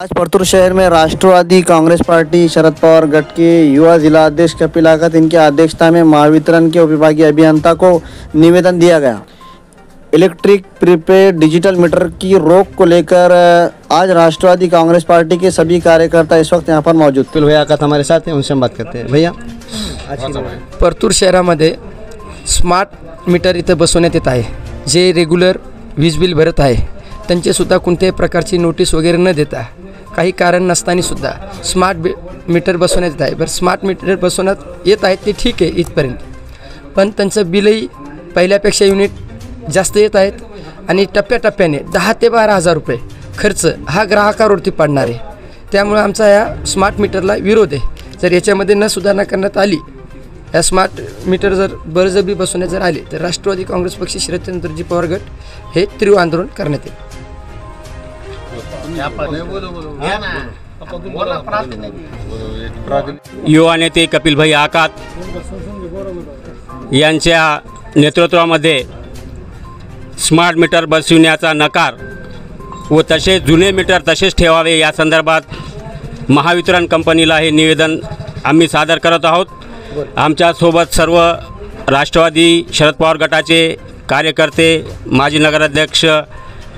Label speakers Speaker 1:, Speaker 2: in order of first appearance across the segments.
Speaker 1: आज परतूर शहर में राष्ट्रवादी कांग्रेस पार्टी शरद पवार गट के युवा जिला अध्यक्ष कपिल आकात इनकी अध्यक्षता में महावितरण के विभागीय अभियंता को निवेदन दिया गया। इलेक्ट्रिक प्रीपेड डिजिटल मीटर की रोक को लेकर आज राष्ट्रवादी कांग्रेस पार्टी के सभी कार्यकर्ता इस वक्त यहाँ पर मौजूद। कपिल भैया आकात हमारे साथ हैं, उनसे हम बात करते हैं। भैया,
Speaker 2: परतूर शहरामध्ये स्मार्ट मीटर इथं बसवण्यात येत आहे। जे रेग्युलर वीज बिल भरत आहे त्यांचेसुद्धा कोणत्याही प्रकारची नोटीस वगैरे न देता काही कारण नसताना सुद्धा स्मार्ट मीटर बसवण्यात येत आहे। बरं, स्मार्ट मीटर बसवण्यात येत आहे ते ठीक आहे इथपर्यंत, पण त्यांचं बिलही पहिल्यापेक्षा युनिट जास्त येत आहेत आणि टप्प्याटप्प्याने 10 ते 12 हजार रुपये खर्च हा ग्राहकावरती पडणार आहे। त्यामुळे आमचा या स्मार्ट मीटरला विरोध आहे। जर याच्यामध्ये न सुधारणा करण्यात आली, या स्मार्ट मीटर जर बळजबरी बसवण्यात जर आले, तर राष्ट्रवादी काँग्रेस पक्ष शरदचंद्रजी पवार गट हे तीव्र आंदोलन करण्यात येईल।
Speaker 3: युवा नेते कपिलभाई आकात यांच्या नेतृत्वामध्ये स्मार्ट मीटर बसविण्याचा नकार व तसेच जुने मीटर तसेच ठेवावे या संदर्भात महावितरण कंपनीला हे निवेदन आम्ही सादर करत आहोत। आमच्यासोबत सर्व राष्ट्रवादी शरद पवार गटाचे कार्यकर्ते, माजी नगराध्यक्ष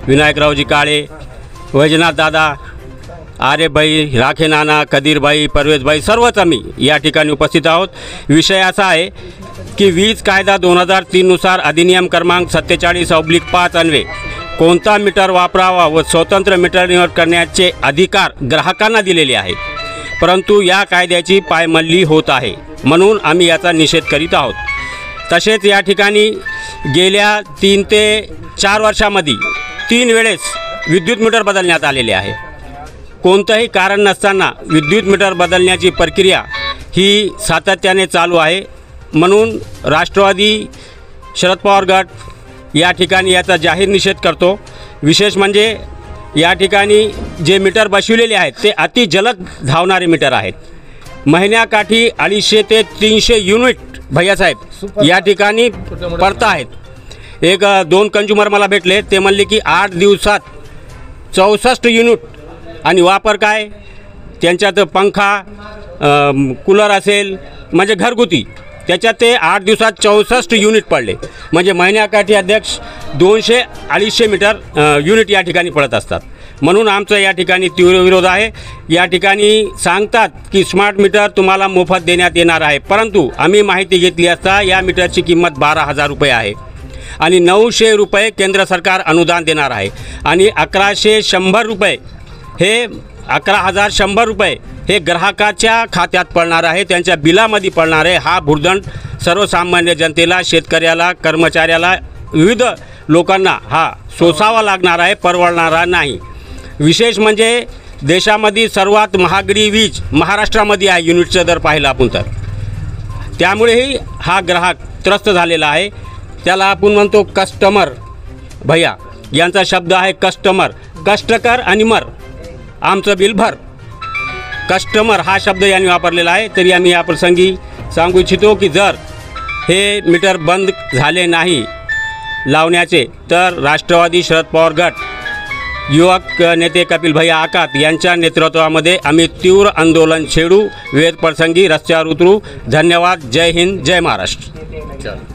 Speaker 3: विनायकरावजी काळे, वैजनाथ दादा, आरेभाई, राखे नाना, कदीरभाई, परवेजभाई सर्वच आम्ही या ठिकाणी उपस्थित आहोत। विषय असा आहे की वीज कायदा 2003 नुसार अधिनियम क्रमांक 47/5 अन्वये कोणता मीटर वापरावा व स्वतंत्र मीटर निवड करण्याचे अधिकार ग्राहकांना दिलेले आहेत, परंतु या कायद्याची पायमल्ली होत आहे, म्हणून आम्ही याचा निषेध करीत आहोत। तसेच या ठिकाणी गेल्या 3 ते 4 वर्षामध्ये 3 वेळेस विद्युत मीटर बदलण्यात आलेले आहे। कोणतंही कारण नसताना विद्युत मीटर बदलण्याची प्रक्रिया ही सातत्याने चालू आहे, म्हणून राष्ट्रवादी शरद पवार गट या ठिकाणी याचा जाहीर निषेध करतो। विशेष म्हणजे या ठिकाणी जे मीटर बसविलेले आहेत ते अति जलद धावणारे मीटर आहेत। महिन्याकाठी 250 ते 300 युनिट भैयासाहेब या ठिकाणी पडत आहेत। एक 2 कंझ्युमर मला भेटले, ते म्हणले की 8 दिवसात 64 युनिट आणि वापर काय त्यांच्यात पंखा, कूलर असेल म्हणजे घरगुती, त्याच्यात ते 8 दिवसात 64 युनिट पडले, म्हणजे महिन्याकाठी अध्यक्ष 200-250 मीटर युनिट या ठिकाणी पडत असतात। म्हणून आमचं या ठिकाणी तीव्र विरोध आहे। या ठिकाणी सांगतात की स्मार्ट मीटर तुम्हाला मोफत देण्यात येणार आहे, परंतु आम्ही माहिती घेतली असता या मीटरची किंमत 12,000 रुपये आहे आणि 900 रुपये केंद्र सरकार अनुदान देणार आहे आणि 11,100 रुपये हे 11,100 रुपये हे ग्राहकाच्या खात्यात पडणार आहे, त्यांच्या बिलामध्ये पडणार आहे। हा भुर्दंड सर्वसामान्य जनतेला, शेतकऱ्याला, कर्मचाऱ्याला, विविध लोकांना हा सोसावा लागणार आहे, परवडणारा नाही। विशेष म्हणजे देशामध्ये सर्वात महागडी वीज महाराष्ट्रामध्ये आहे युनिटचा दर पाहिला आपण तर, त्यामुळेही हा ग्राहक त्रस्त झालेला आहे। त्याला आपण म्हणतो कस्टमर। भैया यांचा शब्द आहे कस्टमर, कष्ट कर आणि मर, आमचं बिल भर। कस्टमर हा शब्द यांनी वापरलेला आहे। तरी आम्ही या प्रसंगी सांगू इच्छितो की जर हे मीटर बंद झाले नाही लावण्याचे, तर राष्ट्रवादी शरद पवार गट युवक नेते कपिलभाई आकात यांच्या नेतृत्वामध्ये आम्ही तीव्र आंदोलन छेडू, वेळ प्रसंगी रस्त्यावर उतरू। धन्यवाद। जय हिंद, जय महाराष्ट्र।